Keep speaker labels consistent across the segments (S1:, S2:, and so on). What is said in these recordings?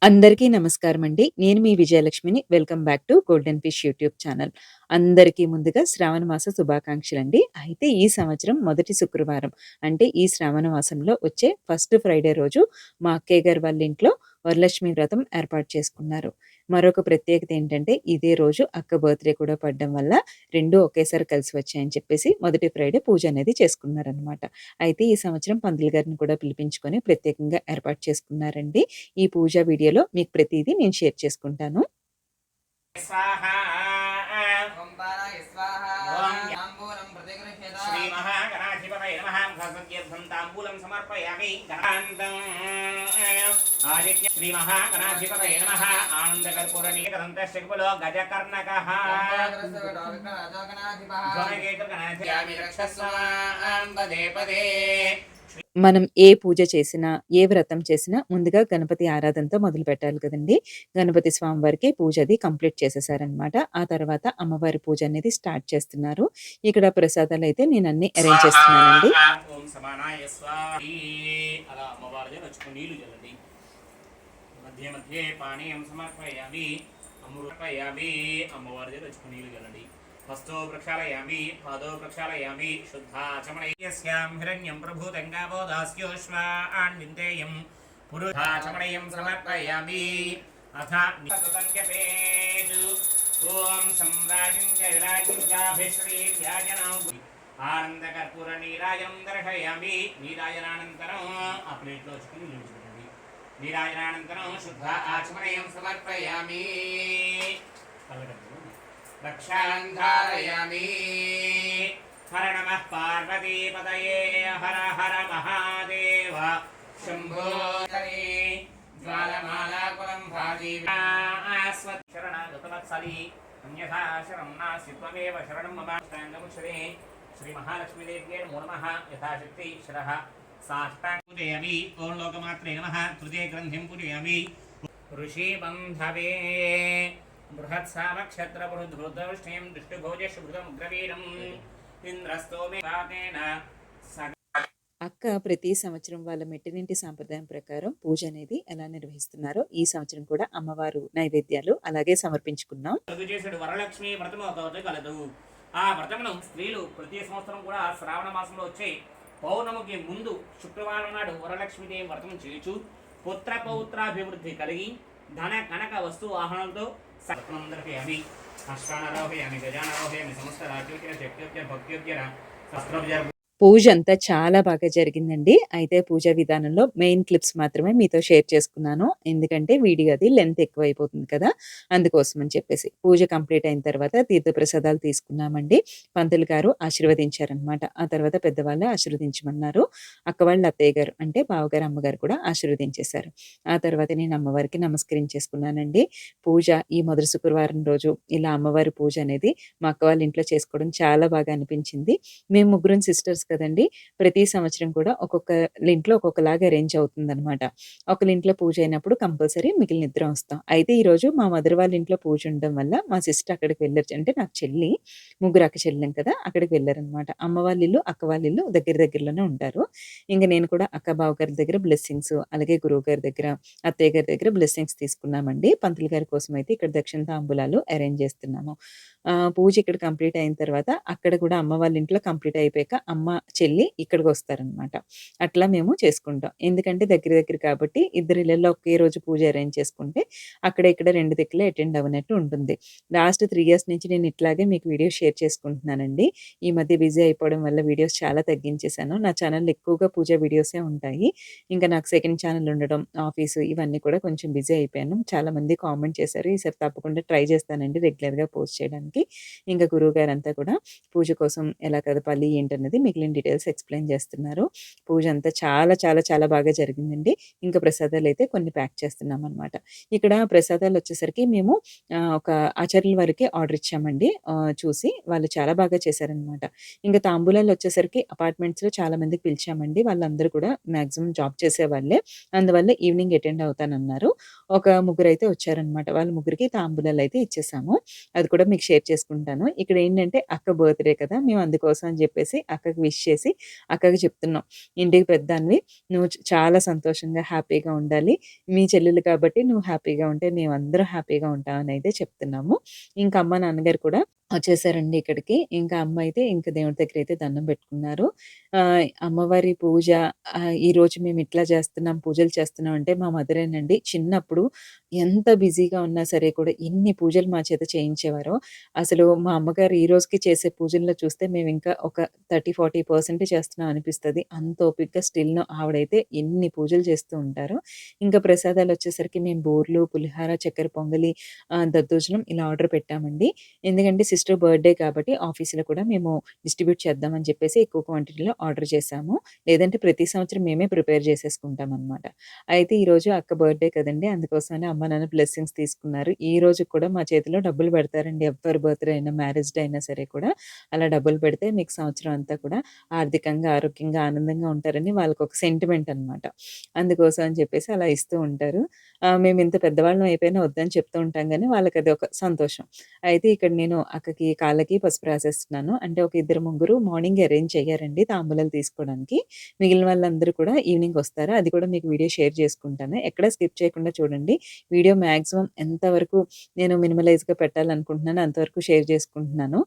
S1: అందరికీ నమస్కారమండి. నేను మీ విజయలక్ష్మిని. Welcome back to golden fish YouTube channel. అందరికీ ముందుగా శ్రావణ మాస శుభాకాంక్షలండి. అయితే ఈ సంవత్సరం మొదటి శుక్రవారం అంటే ఈ శ్రావణ మాసంలో వచ్చే ఫస్ట్ ఫ్రైడే రోజు మా అక్కయ్య గారి వాళ్ళ ఇంట్లో వరలక్ష్మి వ్రతం ఏర్పాటు చేసుకున్నారు. మరొక ప్రత్యేకత ఏంటంటే ఇదే రోజు అక్క బర్త్‌డే కూడా పడడం వల్ల 2 ఒకేసారి కలిసి వచ్చాయని చెప్పేసి మొదటి ఫ్రైడే పూజ అనేది చేసుకున్నారనమాట. అయితే ఈ సంవత్సరం పంతులు గారిని కూడా పిలిపించుకొని ప్రత్యేకంగా ఏర్పాటు చేసుకున్నారండి. ఈ పూజా వీడియోలో మీకు ప్రతీదీ నేను షేర్ చేసుకుంటాను.
S2: स्वाहा ओम पाराय स्वाहा ओम तांबूलं प्रतिगृह्यत श्री महागणाधिपतये नमः भगवद्गीतं तांबूलं समर्पयामि गणान्तं आदित्य श्री महागणाधिपतये नमः आनन्दकर्पूरनीलकदन्तश्चकुलो गजकर्णकः गणगेतुर्गणाधिपः रक्षस्व पदे पदे మనం ఏ పూజ చేసినా, ఏ వ్రతం చేసినా ముందుగా గణపతి ఆరాధనతో మొదలుపెట్టాలి కదండీ! గణపతి స్వామివారికి పూజ అది కంప్లీట్ చేసేసారనమాట. ఆ తర్వాత అమ్మవారి పూజ అనేది స్టార్ట్ చేస్తున్నారు. ఇక్కడ ప్రసాదాలైతే నేనన్నీ అరేంజ్ చేస్తున్నానండి. ఓం సమానాయ స్వాహి అలా అమ్మవారిని నచ్చుకొని నీళ్లు చల్లండి. మధ్య మధ్య పానీయం సమర్పయామి అమృతయామి అమ్మవారిని నచ్చుకొని నీళ్లు చల్లండి. हस्तो प्रक्षालयामि पादौ प्रक्षालयामि शुद्धाचमणयस्यां हिरण्यं प्रभूतङ्गावो दास्योश्वान्विन्देयं पुरुषाचमणयं समर्पयामि अथ निसतङ्क्यपेत् ॐ सम्राजिं च विराजिं चाभिश्रीर्याजनां आनन्दकर्पूरनीराजनं दर्शयामि नीराजनानन्तरम् आ प्लेट्लो चिकन निलिचुकोंडि नीराजनानन्तरं शुद्ध आचमणयं समर्पयामि रक्षान्धारयामि हर नमः पार्वतीपतये हर हर महादेव शम्भो ज्वालमालाकुलं भाजीशरणागतवत्सली अन्यथा शरणं नास्ति त्वमेव शरणं मम साङ्गमुच्यते श्रीमहालक्ष्मीदेव्यै नमो नमः यथाशक्ति शिरः साष्टाङ्गं पूजयामि ॐ लोकमात्रे नमः कृते ग्रन्थिं पूजयामि ऋषिबन्धवे बृहत्सामक्षत्रबृहद्भृतवृष्टिं दृष्टिभोजशुभृतमुग्रवीरम् इन्द्रस्तोमे पाकेन అక్క ప్రతి సంవత్సరం వాళ్ళ మెట్టినింటి సాంప్రదాయం ప్రకారం పూజ అనేది ఎలా నిర్వహిస్తున్నారో ఈ సంవత్సరం కూడా అమ్మవారు నైవేద్యాలు అలాగే సమర్పించుకున్నాం. చేసాడు వరలక్ష్మి వ్రతం ఒకటి కలదు. ఆ వ్రతమును స్త్రీలు ప్రతి సంవత్సరం కూడా శ్రావణ మాసంలో వచ్చే పౌర్ణమికి ముందు శుక్రవారం నాడు వరలక్ష్మీదేవి వ్రతం చేయొచ్చు. పుత్ర పౌత్రాభివృద్ధి కలిగి ధన కనక వస్తు వాహనాలతో సత్మందర్పయామి అశ్వానరోహయామి గజానరోహయామి సమస్త రాజ్యోగ్య శక్యోగ్య భక్యోగ్య శస్త్రోగ్య పూజ అంతా చాలా బాగా జరిగిందండి. అయితే పూజా విధానంలో మెయిన్ క్లిప్స్ మాత్రమే మీతో షేర్ చేసుకున్నాను. ఎందుకంటే వీడియో అది లెంత్ ఎక్కువైపోతుంది కదా! అందుకోసం అని చెప్పేసి. పూజ కంప్లీట్ అయిన తర్వాత తీర్థప్రసాదాలు తీసుకున్నామండి. పంతులు గారు ఆశీర్వదించారనమాట. ఆ తర్వాత పెద్దవాళ్ళు ఆశీర్వదించమన్నారు. అక్క వాళ్ళ అత్తయ్య గారు అంటే బావగారు, అమ్మగారు కూడా ఆశీర్వదించేశారు. ఆ తర్వాత నేను అమ్మవారికి నమస్కరించేసుకున్నానండి. పూజ ఈ మొదటి శుక్రవారం రోజు ఇలా అమ్మవారి పూజ అనేది మా అక్క వాళ్ళ ఇంట్లో చేసుకోవడం చాలా బాగా అనిపించింది. మేము ముగ్గురం సిస్టర్స్ కదండీ! ప్రతి సంవత్సరం కూడా ఒక్కొక్కళ్ళ ఇంట్లో ఒక్కొక్కలాగా అరేంజ్ అవుతుందనమాట. ఒకళ్ళ ఇంట్లో పూజ అయినప్పుడు కంపల్సరీ మిగిలిన ఇద్దరం వస్తాం. అయితే ఈరోజు మా మదర్ వాళ్ళ ఇంట్లో పూజ ఉండడం వల్ల మా సిస్టర్ అక్కడికి వెళ్లారు. అంటే నాకు చెల్లి, ముగ్గురు అక్క చెల్లెం కదా! అక్కడికి వెళ్లారనమాట. అమ్మ వాళ్ళ ఇల్లు, అక్క వాళ్ళ ఇల్లు దగ్గరలోనే ఉంటారు. ఇంక నేను కూడా అక్క బావగారి దగ్గర బ్లెస్సింగ్స్, అలాగే గురువు గారి దగ్గర, అత్తయ్య గారి దగ్గర బ్లెస్సింగ్స్ తీసుకున్నామండి. పంతులు గారి కోసం అయితే ఇక్కడ దక్షిణ తాంబూలాలు అరేంజ్ చేస్తున్నాము. పూజ ఇక్కడ కంప్లీట్ అయిన తర్వాత అక్కడ కూడా అమ్మ వాళ్ళ ఇంట్లో కంప్లీట్ అయిపోయాక అమ్మ, చెల్లి ఇక్కడికొస్తారనమాట. అట్లా మేము చేసుకుంటాం. ఎందుకంటే దగ్గర కాబట్టి ఇద్దరి ఇళ్లల్లో ఒకే రోజు పూజ అరేంజ్ చేసుకుంటే అక్కడ ఇక్కడ 2 దిక్కులు అటెండ్ అవ్వనట్టు ఉంటుంది. లాస్ట్ 3 ఇయర్స్ నుంచి నేను ఇట్లాగే మీకు వీడియోస్ షేర్ చేసుకుంటున్నానండి. ఈ మధ్య బిజీ అయిపోవడం వల్ల వీడియోస్ చాలా తగ్గించేశాను. నా ఛానల్‌లో ఎక్కువగా పూజ వీడియోసే ఉంటాయి. ఇంకా నాకు సెకండ్ ఛానల్ ఉండడం, ఆఫీసు ఇవన్నీ కూడా కొంచెం బిజీ అయిపోయాను. చాలామంది కామెంట్ చేశారు. ఈసారి తప్పకుండా ట్రై చేస్తానండి రెగ్యులర్‌గా పోస్ట్ చేయడానికి. ఇంకా గురువుగారంతా కూడా పూజ కోసం ఎలా కదపాలి ఏంటన్నది మిగిలిన డీటెయిల్స్ ఎక్స్‌ప్లెయిన్ చేస్తున్నారు. పూజ అంతా చాలా బాగా జరిగిందండి. ఇంకా ప్రసాదాలైతే కొన్ని ప్యాక్ చేస్తున్నామనమాట. ఇక్కడ ప్రసాదాలొచ్చేసరికి మేము ఒక ఆచార్యుల వారికి ఆర్డర్ ఇచ్చామండి. చూసి వాళ్ళు చాలా బాగా చేశారనమాట. ఇంకా తాంబూలాలొచ్చేసరికి అపార్ట్మెంట్స్‌లో చాలా మందికి పిలిచామండి. వాళ్ళందరూ కూడా మాక్సిమం జాబ్ చేసేవాళ్ళే. అందువల్ల ఈవినింగ్ అటెండ్ అవుతానన్నారు. ఒక ముగ్గురైతే వచ్చారనమాట. వాళ్ళ ముగ్గురికి తాంబూలాలైతే ఇచ్చేసాము. అది కూడా మీకు షేర్ చేసుకుంటాను. ఇక్కడ ఏంటంటే అక్క బర్త్‌డే కదా! మేము అందుకోసం అని చెప్పేసి అక్కకి విష్
S1: విష్ చేసి అక్కకి చెప్తున్నాం. ఇంటికి పెద్దానివి. నువ్వు చాలా సంతోషంగా, హ్యాపీగా ఉండాలి. మీ చెల్లెలు కాబట్టి నువ్వు హ్యాపీగా ఉంటే మేమందరం హ్యాపీగా ఉంటామనైతే చెప్తున్నాము. ఇంకా అమ్మ, నాన్నగారు కూడా వచ్చేసారండి ఇక్కడికి. ఇంకా అమ్మ అయితే ఇంక దేవుడి దగ్గరైతే దండం పెట్టుకున్నారు. అమ్మవారి పూజ ఈరోజు మేమిట్లా చేస్తున్నాం, పూజలు చేస్తున్నాం అంటే మా మదరేనండి. చిన్నప్పుడు ఎంత బిజీగా ఉన్నా సరే కూడా ఎన్ని పూజలు మా చేత చేయించేవారో. అసలు మా అమ్మగారు ఈ రోజుకి చేసే పూజల్లో చూస్తే మేమింకా ఒక 30, 40% చేస్తున్నాం అనిపిస్తది. అంత ఓపికగా స్టిల్‌ను ఆవిడైతే ఎన్ని పూజలు చేస్తూ ఉంటారో. ఇంకా ప్రసాదాలొచ్చేసరికి మేము బూర్లు, పులిహార, చక్కెర పొంగలి, దద్దోజనం ఇలా ఆర్డర్ పెట్టామండి. ఎందుకంటే సిస్టర్ బర్త్‌డే కాబట్టి ఆఫీస్‌లో కూడా మేము డిస్ట్రిబ్యూట్ చేద్దామని చెప్పేసి ఎక్కువ క్వాంటిటీలో ఆర్డర్ చేశాము. లేదంటే ప్రతి సంవత్సరం మేమే ప్రిపేర్ చేసేసుకుంటామనమాట. అయితే ఈరోజు అక్క బర్త్‌డే కదండీ! అందుకోసమని అమ్మ, నాన్న బ్లెస్సింగ్స్ తీసుకున్నారు. ఈ రోజు కూడా మా చేతిలో డబ్బులు పెడతారండి. ఎవ్వరి బర్త్‌డే అయినా, మ్యారేజ్ డే అయినా సరే కూడా అలా డబ్బులు పెడితే మీకు సంవత్సరం అంతా కూడా ఆర్థికంగా, ఆరోగ్యంగా, ఆనందంగా ఉంటారని వాళ్ళకొక సెంటిమెంట్ అనమాట. అందుకోసం అని చెప్పేసి అలా ఇస్తూ ఉంటారు. మేమింత పెద్దవాళ్ళం అయిపోయినా వద్దని చెప్తూ ఉంటాం గానీ వాళ్ళకది ఒక సంతోషం. అయితే ఇక్కడ నేను అక్కకి కాళ్ళకి పసుపు రాసేస్తున్నాను. అంటే ఒక ఇద్దరు, ముగ్గురు మార్నింగే అరేంజ్ చెయ్యారండి తాంబూలాలు తీసుకోవడానికి. మిగిలిన వాళ్ళందరూ కూడా ఈవినింగ్ వస్తారు. అది కూడా మీకు వీడియో షేర్ చేసుకుంటాను. ఎక్కడ స్కిప్ చేయకుండా చూడండి. వీడియో మాక్సిమం ఎంతవరకు నేను మినిమలైజ్‌గా పెట్టాలనుకుంటున్నానో అంతవరకు షేర్ చేసుకుంటున్నాను.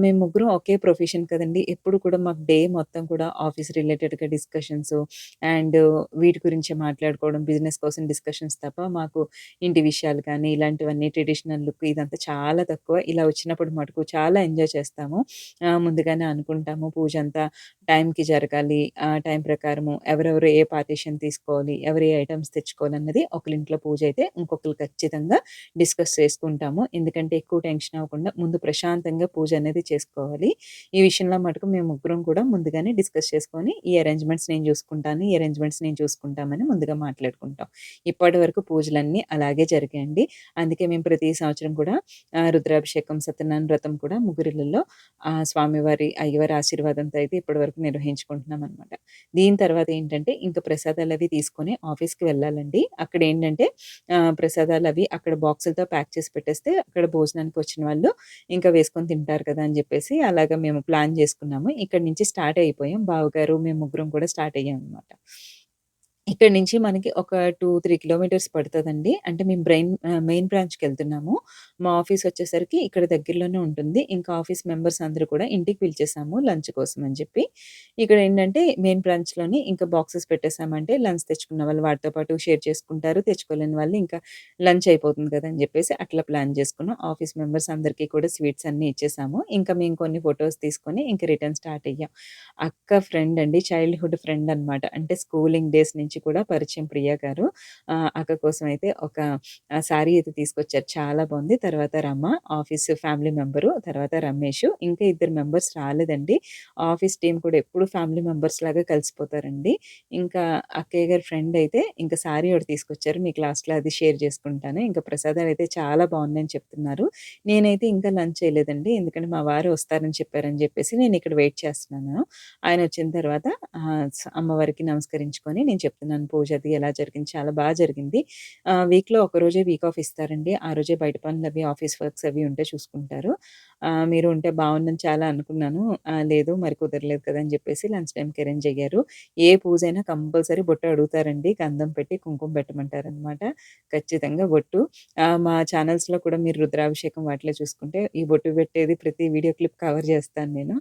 S1: మేము ముగ్గురం ఒకే ప్రొఫెషన్ కదండీ! ఎప్పుడు కూడా మాకు డే మొత్తం కూడా ఆఫీస్ రిలేటెడ్‌గా డిస్కషన్స్ అండ్ వీటి గురించే మాట్లాడుకోవడం, బిజినెస్ కోసం డిస్కషన్స్ తప్ప మాకు ఇంటి విషయాలు కానీ, ఇలాంటివన్నీ ట్రెడిషనల్ లుక్ ఇదంతా చాలా తక్కువ. ఇలా వచ్చినప్పుడు మటుకు చాలా ఎంజాయ్ చేస్తాము. ముందుగానే అనుకుంటాము పూజంతా టైంకి జరగాలి. టైం ప్రకారము ఎవరెవరు ఏ పార్టిషన్ తీసుకోవాలి, ఎవరు ఏ ఐటెమ్స్ తెచ్చుకోవాలన్నది ఒకళ్ళింట్లో పూజ అయితే ఇంకొకళ్ళు ఖచ్చితంగా డిస్కస్ చేసుకుంటాము. ఎందుకంటే ఎక్కువ టెన్షన్ అవ్వకుండా ముందు ప్రశాంతంగా పూజ అనేది చేసుకోవాలి. ఈ విషయంలో మటుకు మేము ముగ్గురం కూడా ముందుగానే డిస్కస్ చేసుకొని ఈ అరేంజ్‌మెంట్స్ నేను చూసుకుంటాను. ఈ అరేంజ్‌మెంట్స్ నేను చూసుకుంటామని ముందుగా మాట్లాడుకుంటాం. ఇప్పటివరకు పూజలన్నీ అలాగే జరిగాయండి. అందుకే మేము ప్రతి సంవత్సరం కూడా రుద్రాభిషేకం, సత్యనారాయణ వ్రతం కూడా ముగ్గురిళ్ళల్లో స్వామివారి, అయ్యవారి ఆశీర్వాదంతో అయితే ఇప్పటివరకు నిర్వహించుకుంటున్నామనమాట. దీని తర్వాత ఏంటంటే ఇంక ప్రసాదాలవి తీసుకొని ఆఫీస్‌కి వెళ్ళాలండి. అక్కడేంటంటే ప్రసాదాలవి అక్కడ బాక్సులతో ప్యాక్ చేసి పెట్టేస్తే అక్కడ భోజనానికి వచ్చిన వాళ్ళు ఇంకా వేసుకొని తింటారు కదా! అని జెప్పేసి అలాగా మేము ప్లాన్ జేసుకున్నాము. ఇక్కడి నుంచి స్టార్ట్ అయిపోయాం. బావగారు, మేము ముగ్గురం కూడా స్టార్ట్ అయ్యామనమాట. ఇక్కడి నుంచి మనకి ఒక 2, 3 కిలోమీటర్స్ పడతదండి. అంటే మేము మెయిన్ బ్రాంచ్‌కెళ్తున్నాము. మా ఆఫీస్ వచ్చేసరికి ఇక్కడ దగ్గరలోనే ఉంటుంది. ఇంకా ఆఫీస్ మెంబర్స్ అందరూ కూడా ఇంటికి పిలిచేసాము లంచ్ కోసం అని చెప్పి. ఇక్కడేంటంటే మెయిన్ బ్రాంచ్‌లోని ఇంకా బాక్సెస్ పెట్టేసామంటే లంచ్ తెచ్చుకున్న వాళ్ళు వాటితో పాటు షేర్ చేసుకుంటారు. తెచ్చుకోలేని వాళ్ళు ఇంకా లంచ్ అయిపోతుంది కదా! అని చెప్పేసి అట్లా ప్లాన్ చేసుకున్నాం. ఆఫీస్ మెంబర్స్ అందరికీ కూడా స్వీట్స్ అన్నీ ఇచ్చేసాము. ఇంకా మేము కొన్ని ఫోటోస్ తీసుకొని ఇంక రిటర్న్ స్టార్ట్ అయ్యాం. అక్క ఫ్రెండ్ అండి. చైల్డ్‌హుడ్ ఫ్రెండ్ అనమాట. అంటే స్కూలింగ్ డేస్ నుంచి కూడా పరిచయం ప్రియ గారు. అక్క కోసం అయితే ఒక శారీ అయితే తీసుకొచ్చారు. చాలా బావుంది. తర్వాత రమ ఆఫీస్ ఫ్యామిలీ మెంబరు. తర్వాత రమేషు. ఇంకా ఇద్దరు మెంబర్స్ రాలేదండి. ఆఫీస్ టీమ్ కూడా ఎప్పుడు ఫ్యామిలీ మెంబర్స్ లాగా కలిసిపోతారండి. ఇంకా అక్కయ్య గారి ఫ్రెండ్ అయితే ఇంక శారీ ఒకటి తీసుకొచ్చారు. మీకు లాస్ట్‌లో అది షేర్ చేసుకుంటాను. ఇంకా ప్రసాదాలయితే చాలా బావున్నాయని చెప్తున్నారు. నేనైతే ఇంకా లంచ్ చేయలేదండి. ఎందుకంటే మా వారు వస్తారని చెప్పారని జెప్పేసి నేనిక్కడ వెయిట్ చేస్తున్నాను. ఆయనొచ్చిన తర్వాత అమ్మవారికి నమస్కరించుకొని నేను చెప్తున్నాను పూజ అది ఎలా జరిగింది, చాలా బా జరిగింది. వీక్‌లో ఒకరోజే వీక్ ఆఫ్ ఇస్తారండి. ఆ రోజే బయట పనులవి, ఆఫీస్ వర్క్స్ అవి ఉంటే చూసుకుంటారు. మీరు ఉంటే బావుండని చాలా అనుకున్నాను. లేదు మరి కుదరలేదు కదా! అని జెప్పేసి లంచ్ టైమ్‌కి అరేంజ్ అయ్యారు. ఏ పూజైనా కంపల్సరీ బొట్టు అడుగుతారండి. గంధం పెట్టి కుంకుమ పెట్టమంటారనమాట. ఖచ్చితంగా బొట్టు. మా ఛానల్స్‌లో కూడా మీరు రుద్రాభిషేకం వాటిలో చూసుకుంటే ఈ బొట్టు పెట్టేది ప్రతి వీడియో క్లిప్ కవర్ చేస్తాను నేను.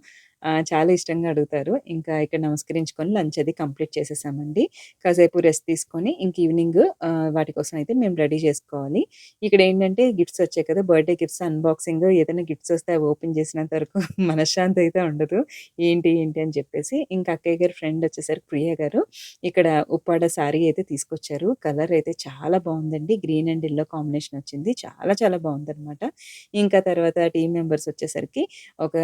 S1: చాలా ఇష్టంగా అడుగుతారు. ఇంకా ఇక్కడ నమస్కరించుకొని లంచ్ అది కంప్లీట్ చేసేసామండి. కాసేపు రెస్ట్ తీసుకొని ఇంక ఈవినింగ్ వాటి కోసం అయితే మేము రెడీ చేసుకోవాలి. ఇక్కడేంటంటే గిఫ్ట్స్ వచ్చాయి కదా! బర్త్‌డే గిఫ్ట్స్ అన్బాక్సింగ్ ఏదైనా గిఫ్ట్స్ వస్తే అవి ఓపెన్ చేసినంత వరకు మనశ్శాంతి అయితే ఉండదు. ఏంటి అని చెప్పేసి ఇంకా అక్కయ్య గారి ఫ్రెండ్ వచ్చేసరికి ప్రియ గారు ఇక్కడ ఉప్పాడ సారీ అయితే తీసుకొచ్చారు. కలర్ అయితే చాలా బావుందండి. గ్రీన్ అండ్ యెల్లో కాంబినేషన్ వచ్చింది. చాలా చాలా బావుందనమాట. ఇంకా తర్వాత టీమ్ మెంబర్స్ వచ్చేసరికి ఒక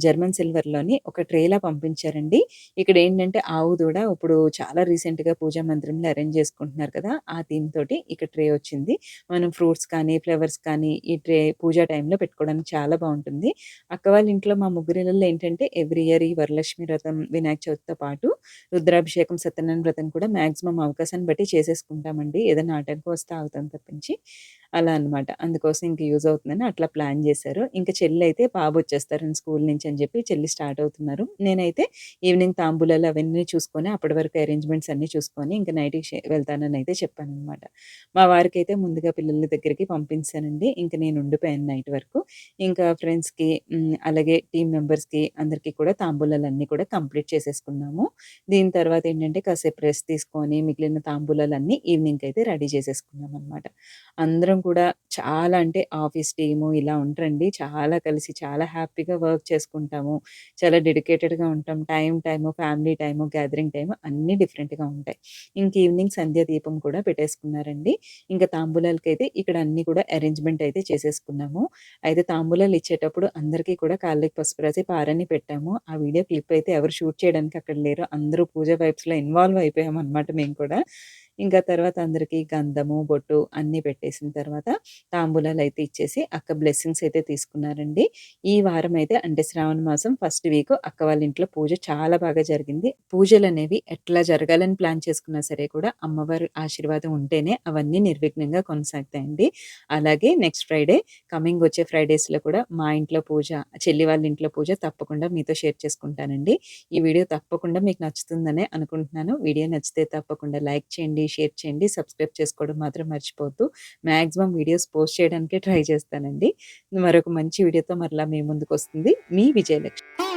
S1: జర్మన్ సిల్వర్‌లోని ఒక ట్రేలా పంపించారండి. ఇక్కడేంటంటే ఆవు దూడ ఇప్పుడు చాలా రీసెంట్‌గా పూజా మందిరంలో అరేంజ్ చేసుకుంటున్నారు కదా! ఆ థీమ్ తోటి ఇక్కడ ట్రే వచ్చింది. మనం ఫ్రూట్స్ కానీ, ఫ్లవర్స్ కానీ ఈ ట్రే పూజా టైంలో పెట్టుకోవడానికి చాలా బావుంటుంది. అక్క వాళ్ళ ఇంట్లో మా ముగ్గురిళ్ళల్లో ఏంటంటే ఎవ్రీ ఇయర్ ఈ వరలక్ష్మి వ్రతం, వినాయక చవితితో పాటు రుద్రాభిషేకం, సత్యనారాయణ వ్రతం కూడా మాక్సిమం అవకాశాన్ని బట్టి చేసేసుకుంటామండి. ఏదైనా ఆటంకం వస్తే ఆగుతాం తప్పించి. అలా అనమాట. అందుకోసం ఇంక యూజ్ అవుతుందని అట్లా ప్లాన్ జేశారు. ఇంక చెల్లయితే బాబొచ్చేస్తారని స్కూల్ నుంచి అని జెప్పి చెల్లి స్టార్ట్ అవుతున్నారు. నేనైతే ఈవినింగ్ తాంబూలాలు అవన్నీ చూసుకొని అప్పటి వరకు అరేంజ్‌మెంట్స్ అన్నీ చూసుకొని ఇంక నైట్‌కి వెళ్తాననయితే చెప్పాననమాట. మా వారికైతే ముందుగా పిల్లల దగ్గరికి పంపించానండి. ఇంక నేను ఉండిపోయాను నైట్ వరకు. ఇంకా ఫ్రెండ్స్‌కి అలాగే టీమ్ మెంబర్స్‌కి అందరికీ కూడా తాంబూలాలన్నీ కూడా కంప్లీట్ చేసేసుకున్నాము. దీని తర్వాతేంటంటే కాసేపు రెస్ట్ తీసుకొని మిగిలిన తాంబూలాలన్నీ ఈవినింగ్‌కయితే రెడీ చేసేసుకున్నామనమాట. అందరం కూడా చాలా అంటే ఆఫీస్ టీము ఇలా ఉండరండి. చాలా కలిసి చాలా హ్యాపీగా వర్క్ చేసుకుంటాము. చాలా డెడికేటెడ్‌గా ఉంటాం. Time, family time, gathering time అన్నీ డిఫరెంట్‌గా ఉంటాయి. ఇంక ఈవినింగ్ సంధ్య దీపం కూడా పెట్టేసుకున్నారండి. ఇంక తాంబూలాలకైతే ఇక్కడ అన్నీ కూడా అరేంజ్‌మెంట్ అయితే చేసేసుకున్నాము. అయితే తాంబూలాలు ఇచ్చేటప్పుడు అందరికీ కూడా కాళ్ళకి పసుపు రాసి పారని పెట్టాము. ఆ వీడియో క్లిప్ అయితే ఎవరు షూట్ చేయడానికి అక్కడ లేరు. అందరూ పూజ వైబ్స్‌లో ఇన్వాల్వ్ అయిపోయామనమాట మేము కూడా. ఇంకా తర్వాత అందరికీ గంధము, బొట్టు అన్నీ పెట్టేసిన తర్వాత తాంబూలాలయితే ఇచ్చేసి అక్క బ్లెస్సింగ్స్ అయితే తీసుకున్నారండి. ఈ వారమైతే అంటే శ్రావణ మాసం ఫస్ట్ వీక్ అక్క వాళ్ళ ఇంట్లో పూజ చాలా బాగా జరిగింది. పూజలనేవి ఎట్లా జరగాలని ప్లాన్ చేసుకున్నా సరే కూడా అమ్మవారి ఆశీర్వాదం ఉంటేనే అవన్నీ నిర్విఘ్నంగా కొనసాగుతాయండి. అలాగే నెక్స్ట్ ఫ్రైడే కమింగ్ వచ్చే ఫ్రైడేస్‌లో కూడా మా ఇంట్లో పూజ, చెల్లి వాళ్ళ ఇంట్లో పూజ తప్పకుండా మీతో షేర్ చేసుకుంటానండి. ఈ వీడియో తప్పకుండా మీకు నచ్చుతుందనే అనుకుంటున్నాను. వీడియో నచ్చితే తప్పకుండా లైక్ చేయండి, షేర్ చేయండి, సబ్స్క్రైబ్ చేసుకోవడం మాత్రం మర్చిపోవద్దు. మాక్సిమం వీడియోస్ పోస్ట్ చేయడానికే ట్రై చేస్తానండి. మరొక మంచి వీడియోతో మరలా మీ ముందుకొస్తుంది మీ విజయలక్ష్మి.